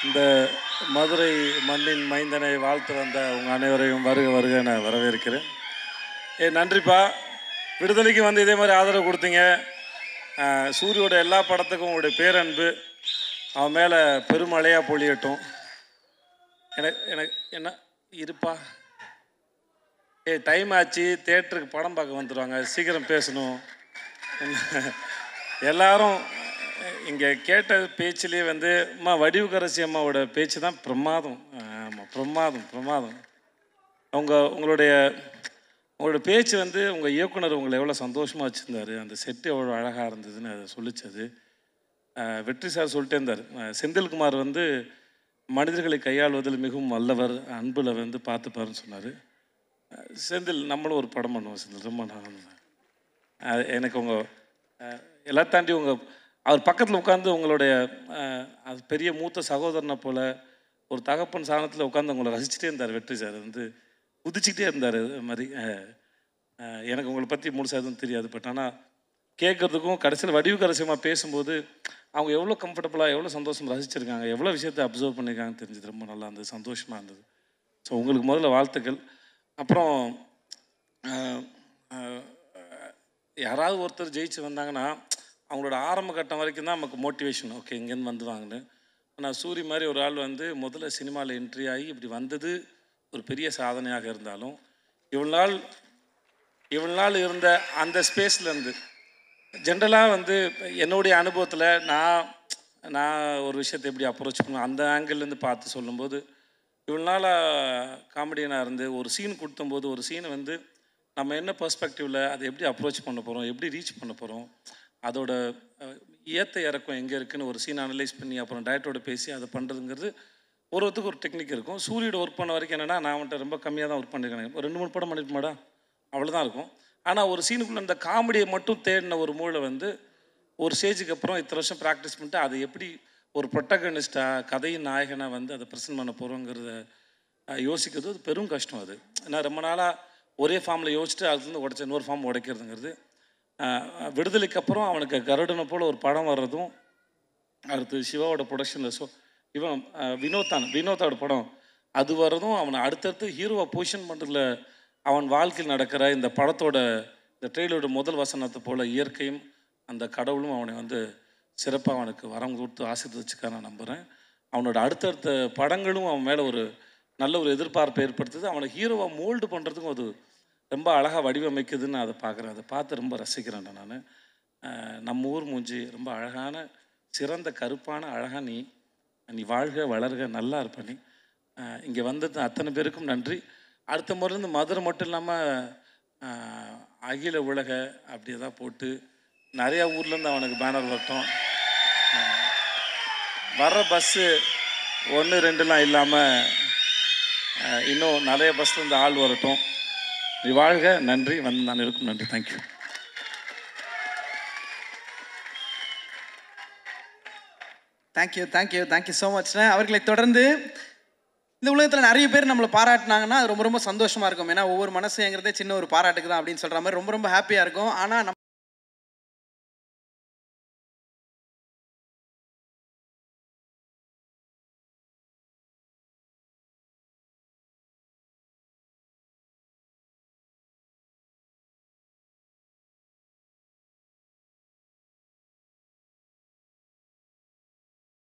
இந்த மதுரை மண்ணின் மைந்தனை வாழ்த்து வந்த உங்கள் அனைவரையும் வருக வருக நான் வரவேற்கிறேன். நன்றிப்பா. விடுதலைக்கு வந்து இதே மாதிரி ஆதரவு கொடுத்தீங்க. சூரியோட எல்லா படத்துக்கும் உங்களுடைய பேரன்பு அவன் மேலே பெருமழையாக பொழியட்டும். எனக்கு என்ன இருப்பா, டைம் ஆச்சு, தேட்டருக்கு படம் பார்க்க வந்துடுவாங்க, சீக்கிரம் பேசணும். எல்லாரும் இங்கே கேட்ட பேச்சிலே வந்து அம்மா வடிவுக்கரசி அம்மாவோட பேச்சு தான் பிரமாதம். ஆமாம், பிரமாதம். உங்களுடைய பேச்சு வந்து உங்கள் இயக்குனர் உங்களை எவ்வளோ சந்தோஷமாக வச்சுருந்தார், அந்த செட்டு எவ்வளோ அழகாக இருந்ததுன்னு அதை சொல்லிச்சது. வெற்றி சார் சொல்லிட்டே இருந்தார், செந்தில்குமார் வந்து மனிதர்களை கையாள்வதில் மிகவும் வல்லவர், அன்பில் வந்து பார்த்துப்பாருன்னு சொன்னார். செந்தில் நம்மளும் ஒரு படம் பண்ணுவோம் செந்தில், ரொம்ப நான் எனக்கு உங்கள் எல்லாம் தாண்டி அவர் பக்கத்தில் உட்காந்து உங்களுடைய அது பெரிய மூத்த சகோதரனை போல் ஒரு தகப்பன் சாணத்தில் உட்காந்து உங்களை ரசிச்சுட்டே இருந்தார். வெற்றி சார் வந்து குதிச்சுக்கிட்டே இருந்தார். அது மாதிரி எனக்கு உங்களை பற்றி முழுசாக எதுவும் தெரியாது, பட் ஆனால் கேட்குறதுக்கும் கடைசியில் வடிவுக்கரசியமாக பேசும்போது அவங்க எவ்வளோ கம்ஃபர்டபுளாக எவ்வளோ சந்தோஷம் ரசிச்சிருக்காங்க, எவ்வளோ விஷயத்தை அப்சர்வ் பண்ணியிருக்காங்கன்னு தெரிஞ்சது. ரொம்ப நல்லா இருந்தது, சந்தோஷமாக இருந்தது. ஸோ உங்களுக்கு முதல்ல வாழ்த்துக்கள். அப்புறம் யாராவது ஒருத்தர் ஜெயிச்சு வந்தாங்கன்னா அவங்களோட ஆரம்ப கட்டம் வரைக்கும் தான் நமக்கு மோட்டிவேஷன், ஓகே இங்கேருந்து வந்துடுவாங்கன்னு. ஆனால் சூரி மாதிரி ஒரு ஆள் வந்து முதல்ல சினிமாவில் என்ட்ரி ஆகி இப்படி வந்தது ஒரு பெரிய சாதனையாக இருந்தாலும் இவ்வளோ நாள் இருந்த அந்த ஸ்பேஸ்லேருந்து ஜென்ரலாக வந்து என்னுடைய அனுபவத்தில் நான் ஒரு விஷயத்தை எப்படி அப்ரோச் பண்ணுவேன் அந்த ஆங்கிள்லேருந்து பார்த்து சொல்லும்போது, இவ்வளோ நாளாக காமெடியனாக இருந்து ஒரு சீன் கொடுத்தும்போது ஒரு சீனை வந்து நம்ம என்ன பெர்ஸ்பெக்டிவில் அதை எப்படி அப்ரோச் பண்ண போகிறோம், எப்படி ரீச் பண்ண போகிறோம், அதோட ஏற்ற இறக்கம் எங்கே இருக்குதுன்னு ஒரு சீன் அனலைஸ் பண்ணி அப்புறம் டேரக்டரோட பேசி அதை பண்ணுறதுங்கிறது ஒருத்தருக்கு ஒரு டெக்னிக் இருக்கும். சூரியோட ஒர்க் பண்ண வரைக்கும் என்னென்னா, நான் வந்துட்டு ரொம்ப கம்மியாக தான் ஒர்க் பண்ணியிருக்கேன், ஒரு 2-3 படம் பண்ணியிருப்பேன்டா அவ்வளோதான் இருக்கும். ஆனால் ஒரு சீனுக்குள்ளே அந்த காமெடியை மட்டும் தேடின ஒரு மூளை வந்து ஒரு ஸ்டேஜுக்கு அப்புறம் இத்தனை வருஷம் ப்ராக்டிஸ் பண்ணிட்டு அதை எப்படி ஒரு ப்ரொட்டகனிஸ்டாக கதையின் நாயகனாக வந்து அதை ப்ரெசென்ட் பண்ண போகிறோங்கிறத யோசிக்கிறது அது பெரும் கஷ்டம். அது ஏன்னா ரொம்ப நாளாக ஒரே ஃபார்மில் யோசிச்சுட்டு அதுலேருந்து உடைச்ச இன்னொரு ஃபார்ம் உடைக்கிறதுங்கிறது. விடுதலைக்கு அப்புறம் அவனுக்கு கருடனை போல் ஒரு படம் வர்றதும், அடுத்து சிவாவோட ப்ரொடக்ஷனில் இவன் வினோத்தோட படம் அது வர்றதும், அவனை அடுத்தடுத்து ஹீரோவை பொசிஷன் பண்ணுறதுல அவன் வாழ்க்கையில் நடக்கிற இந்த படத்தோட இந்த ட்ரெயிலரோட முதல் வசனத்தை போல் இயற்கையும் அந்த கடவுளும் அவனை வந்து சிறப்பாக அவனுக்கு வரம் கொடுத்து ஆசீர்வதிச்சுக்க நான் நம்புகிறேன். அவனோட அடுத்தடுத்த படங்களும் அவன் மேலே ஒரு நல்ல ஒரு எதிர்பார்ப்பை ஏற்படுத்துது. அவனை ஹீரோவை மோல்டு பண்ணுறதுக்கும் அது ரொம்ப அழகாக வடிவமைக்குதுன்னு அதை பார்க்குறேன். அதை பார்த்து ரொம்ப ரசிக்கிறேன் நான். நம்ம ஊர் மூஞ்சி ரொம்ப அழகான சிறந்த கருப்பான அழகாக நீ வாழ்க வளர்க நல்லா இருப்ப நீ. இங்கே வந்தது அத்தனை பேருக்கும் நன்றி. அடுத்த முறையிலேருந்து மதுரை மட்டும் இல்லாமல் அகில உலக அப்படி தான் போட்டு நிறையா ஊர்லேருந்து அவனுக்கு பேனர் வரட்டும். வர்ற பஸ்ஸு 1-2லாம் இல்லாமல் இன்னும் நிறைய பஸ்லேருந்து ஆள் வரட்டும். நீ வாழ்க. நன்றி. வந்து நான் இருக்கும். நன்றி. தேங்க்யூ. தேங்க்யூ ஸோ மச்ண்ணே. அவர்களை தொடர்ந்து இந்த உலகத்தில் நிறைய பேர் நம்மளை பாராட்டினாங்கன்னா அது ரொம்ப ரொம்ப சந்தோஷமாக இருக்கும். ஏன்னா ஒவ்வொரு மனசுங்கிறதே சின்ன ஒரு பாராட்டுக்கு தான் அப்படின்னு சொல்கிற மாதிரி ரொம்ப ரொம்ப ஹாப்பியாக இருக்கும். ஆனால்